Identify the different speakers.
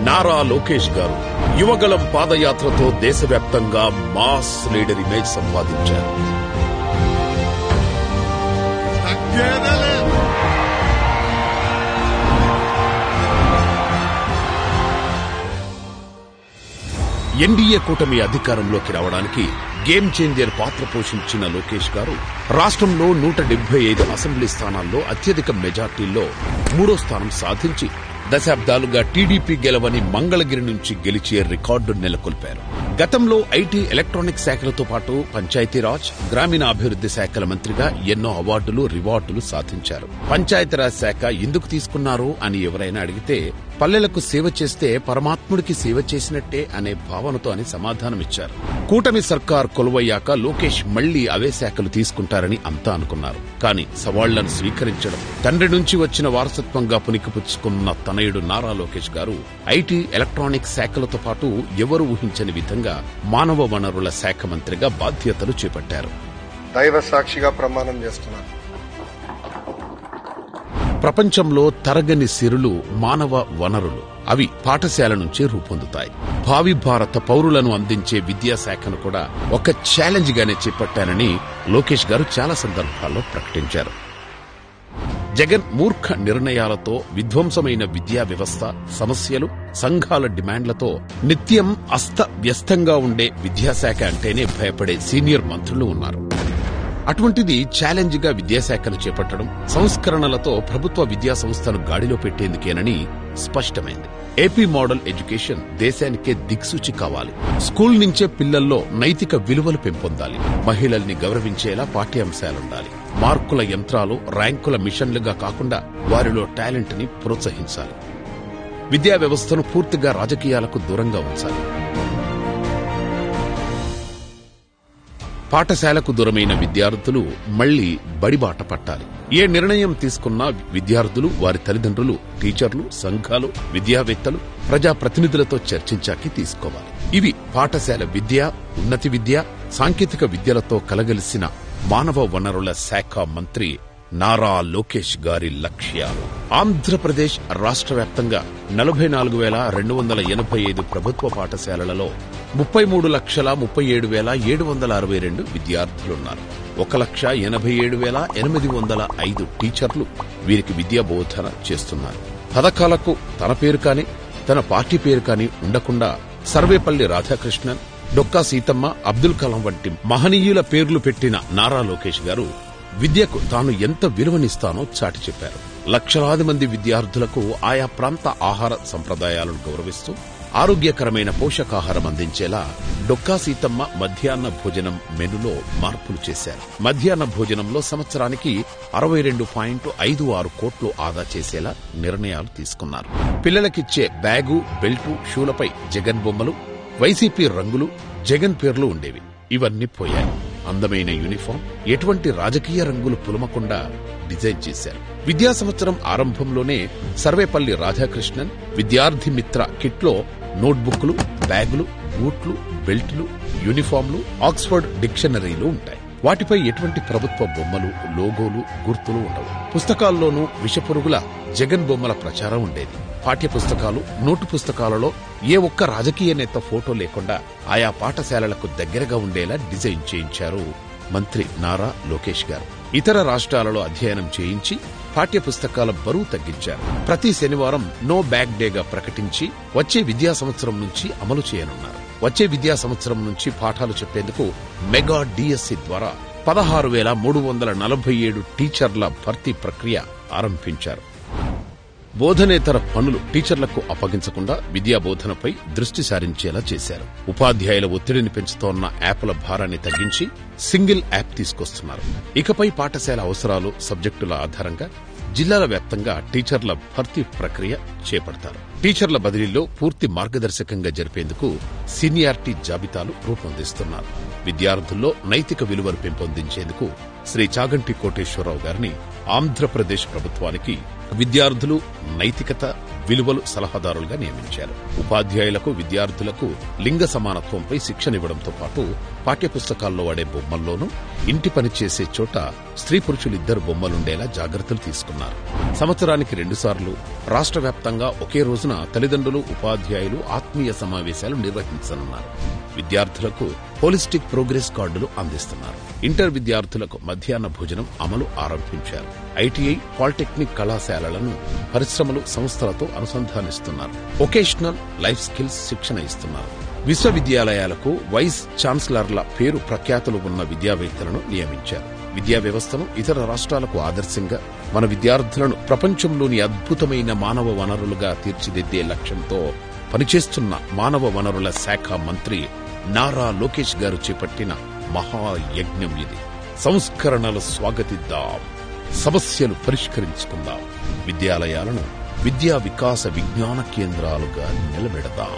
Speaker 1: నారా లోకేష్ గారు యువగళం పాదయాత్రతో దేశవ్యాప్తంగా mass leader image సంపాదించారు. ఎన్డీఏ కూటమి అధికారంలోకి రావడానికి గేమ్ చేంజర్ పాత్ర పోషించిన లోకేష్ గారు రాష్ట్రంలో 175 అసెంబ్లీ స్థానాల్లో అత్యధిక మెజార్టీల్లో 3వ స్థానం సాధించి దశాబ్దాలుగా టీడీపీ గెలవని మంగళగిరి నుంచి గెలిచే రికార్డు నెలకొల్పారు. గతంలో ఐటీ, ఎలక్ట్రానిక్ శాఖలతో పాటు పంచాయతీరాజ్, గ్రామీణాభివృద్ది శాఖల మంత్రిగా ఎన్నో అవార్డులు, రివార్డులు సాధించారు. పంచాయతీరాజ్ శాఖ ఎందుకు తీసుకున్నారు అని ఎవరైనా అడిగితే పల్లెలకు సేవ చేస్తే పరమాత్ముడికి సేవ చేసినట్టే అనే భావనతో అని సమాధానమిచ్చారు. కూటమి సర్కార్ కొలువయ్యాక లోకేష్ మళ్లీ అవే శాఖలు తీసుకుంటారని అంతా అనుకున్నారు. కానీ సవాళ్లను స్వీకరించడం, తండ్రి నుంచి వచ్చిన వారసత్వంగా పునికిపుచ్చుకున్న తనయుడు నారా లోకేష్ గారు ఐటీ, ఎలక్ట్రానిక్ శాఖలతో పాటు ఎవరు ఊహించని విధంగా మానవ వనరుల శాఖ మంత్రిగా బాధ్యతలు చేపట్టారు.
Speaker 2: దైవ సాక్షిగా ప్రమాణం చేస్తున్నారు.
Speaker 1: ప్రపంచంలో తరగని సిరులు మానవ వనరులు. అవి పాఠశాల నుంచి రూపొందుతాయి. భావి భారత పౌరులను అందించే విద్యాశాఖను కూడా ఒక ఛాలెంజ్ గానే చేపట్టానని లోకేష్ గారు చాలా సందర్భాల్లో ప్రకటించారు. జగన్ మూర్ఖ నిర్ణయాలతో విధ్వంసమైన విద్యా వ్యవస్థ, సమస్యలు, సంఘాల డిమాండ్లతో నిత్యం అస్తవ్యస్తంగా ఉండే విద్యాశాఖ అంటేనే భయపడే సీనియర్ మంత్రులు ఉన్నారు. అటువంటిది ఛాలెంజ్ గా విద్యాశాఖను చేపట్టడం, సంస్కరణలతో ప్రభుత్వ విద్యా సంస్థను గాడిలో పెట్టేందుకేనని స్పష్టమైంది. ఏపీ మోడల్ ఎడ్యుకేషన్ దేశానికే దిక్సూచి కావాలి. స్కూల్ నుంచే పిల్లల్లో నైతిక విలువలు పెంపొందాలి. మహిళల్ని గౌరవించేలా పాఠ్యాంశాలుండాలి. మార్కుల యంత్రాలు, ర్యాంకుల మిషన్లుగా కాకుండా వారిలో టాలెంట్ ని ప్రోత్సహించాలి. విద్యా వ్యవస్థను పూర్తిగా రాజకీయాలకు దూరంగా ఉంచాలి. పాఠశాలకు దూరమైన విద్యార్థులు మళ్లీ బడిబాట పట్టాలి. ఏ నిర్ణయం తీసుకున్నా విద్యార్థులు, వారి తల్లిదండ్రులు, టీచర్లు, సంఘాలు, విద్యావేత్తలు, ప్రజాప్రతినిధులతో చర్చించాకి తీసుకోవాలి. ఇవి పాఠశాల విద్య, ఉన్నతి విద్య, సాంకేతిక విద్యలతో కలగలిసిన మానవ వనరుల శాఖ మంత్రి నారా లోకేష్ గారి లక్ష్యాలు. ఆంధ్రప్రదేశ్ రాష్ట్ర వ్యాప్తంగా 44,285 ప్రభుత్వ పాఠశాలలలో 33,37,762 విద్యార్థులున్నారు. 1,87,805 టీచర్లు వీరికి విద్యా బోధన చేస్తున్నారు. పథకాలకు తన పేరు కాని, తన పార్టీ పేరు కాని ఉండకుండా సర్వేపల్లి రాధాకృష్ణన్, డొక్కా సీతమ్మ, అబ్దుల్ కలాం వంటి మహనీయుల పేర్లు పెట్టిన నారా లోకేష్ గారు విద్యకు తాను ఎంత విలువనిస్తానో చాటి చెప్పారు. లక్షలాది మంది విద్యార్థులకు ఆయా ప్రాంత ఆహార సంప్రదాయాలను గౌరవిస్తూ ఆరోగ్యకరమైన పోషకాహారం అందించేలా డొక్కా సీతమ్మ మధ్యాహ్న భోజనం మెనులో మార్పులు చేశారు. మధ్యాహ్న భోజనంలో సంవత్సరానికి 62.56 కోట్లు ఆదా చేసేలా నిర్ణయాలు తీసుకున్నారు. పిల్లలకిచ్చే బ్యాగు, బెల్టు, షూలపై జగన్ బొమ్మలు, వైసీపీ రంగులు, జగన్ పేర్లు ఉండేవి. ఇవన్నీ పోయాయి. అందమైన యూనిఫామ్, ఎటువంటి రాజకీయ రంగులు పులమకుండా డిజైన్ చేశారు. విద్యా సంవత్సరం ఆరంభంలోనే సర్వేపల్లి రాధాకృష్ణన్ విద్యార్థి మిత్ర కిట్లో నోట్బుక్లు, బ్యాగులు, బూట్లు, బెల్టులు, యూనిఫామ్లు, ఆక్స్ఫర్డ్ డిక్షనరీలు ఉంటాయి. వాటిపై ఎటువంటి ప్రభుత్వ బొమ్మలు, లోగోలు, గుర్తులు ఉండవు. పుస్తకాల్లోనూ విషపురుగుల జగన్ బొమ్మల ప్రచారం ఉండేది. పాఠ్య పుస్తకాలు, నోటు పుస్తకాలలో ఏ ఒక్క రాజకీయ నేత ఫోటో లేకుండా ఆయా పాఠశాలలకు దగ్గరగా ఉండేలా డిజైన్ చేయించారు మంత్రి నారా లోకేష్ గారు. ఇతర రాష్ట్రాలలో అధ్యయనం చేయించి పాఠ్య పుస్తకాల బరువు తగ్గించారు. ప్రతి శనివారం నో బ్యాగ్ డేగా ప్రకటించి వచ్చే విద్యా సంవత్సరం నుంచి అమలు చేయనున్నారు. వచ్చే విద్యా సంవత్సరం నుంచి పాఠాలు చెప్పేందుకు మెగా డిఎస్సి ద్వారా 16,347 టీచర్ల భర్తీ ప్రక్రియ ఆరంభించారు. బోధనేతర పనులు టీచర్లకు అప్పగించకుండా విద్యా బోధనపై దృష్టి సారించేలా చేశారు. ఉపాధ్యాయుల ఒత్తిడిని పెంచుతోన్న యాప్ల భారాన్ని తగ్గించి సింగిల్ యాప్ తీసుకొస్తున్నారు. ఇకపై పాఠశాల అవసరాలు, సబ్జెక్టుల ఆధారంగా జిల్లాల వ్యాప్తంగా టీచర్ల భర్తీ ప్రక్రియ చేపడతారు. టీచర్ల బదిలీలో పూర్తి మార్గదర్శకంగా జరిపేందుకు సీనియారిటీ జాబితాలు రూపొందిస్తున్నారు. విద్యార్థుల్లో నైతిక విలువలు పెంపొందించేందుకు శ్రీ చాగంటి కోటేశ్వరరావు గారిని ఆంధ్రప్రదేశ్ ప్రభుత్వానికి విద్యార్థులు, నైతికత, విలువలు సలహాదారులుగా నియమించారు. ఉపాధ్యాయులకు, విద్యార్థులకు లింగ సమానత్వంపై శిక్షణివ్వడంతో పాటు పాఠ్యపుస్తకాల్లో వాడే బొమ్మల్లోనూ ఇంటి పని చేసే చోట స్త్రీ పురుషులిద్దరు బొమ్మలుండేలా జాగ్రత్తలు తీసుకున్నారు. సంవత్సరానికి 2 సార్లు రాష్ట్ర వ్యాప్తంగా ఒకే రోజున తల్లిదండ్రులు, ఉపాధ్యాయులు ఆత్మీయ సమావేశాలు నిర్వహించనున్నారు. విద్యార్థులకు హోలిస్టిక్ ప్రోగ్రెస్ కార్డులు అందిస్తున్నారు. ఇంటర్ విద్యార్థులకు మధ్యాహ్న భోజనం అమలు ఆరంభించారు. ఐటీఐ, పాలిటెక్నిక్ కళాశాలలను పరిశ్రమలు, సంస్థలతో అనుసంధానిస్తున్నారు. వొకేషనల్ లైఫ్ స్కిల్స్ శిక్షణ ఇస్తున్నారు. విశ్వవిద్యాలయాలకు వైస్ ఛాన్సలర్ల పేరు ప్రఖ్యాతులు ఉన్న విద్యావేత్తలను నియమించారు. విద్యా వ్యవస్థను ఇతర రాష్ట్రాలకు ఆదర్శంగా మన విద్యార్థులను ప్రపంచంలోని అద్భుతమైన మానవ వనరులుగా తీర్చిదిద్దే లక్ష్యంతో పనిచేస్తున్న మానవ వనరుల శాఖ మంత్రి నారా లోకేష్ గారు చేపట్టిన మహాయజ్ఞం ఇది. సంస్కరణలు స్వాగతిద్దాం, సమస్యలు పరిష్కరించుకుందాం, విద్యాలయాలను విద్యా వికాస విజ్ఞాన కేంద్రాలుగా నిలబెడదాం.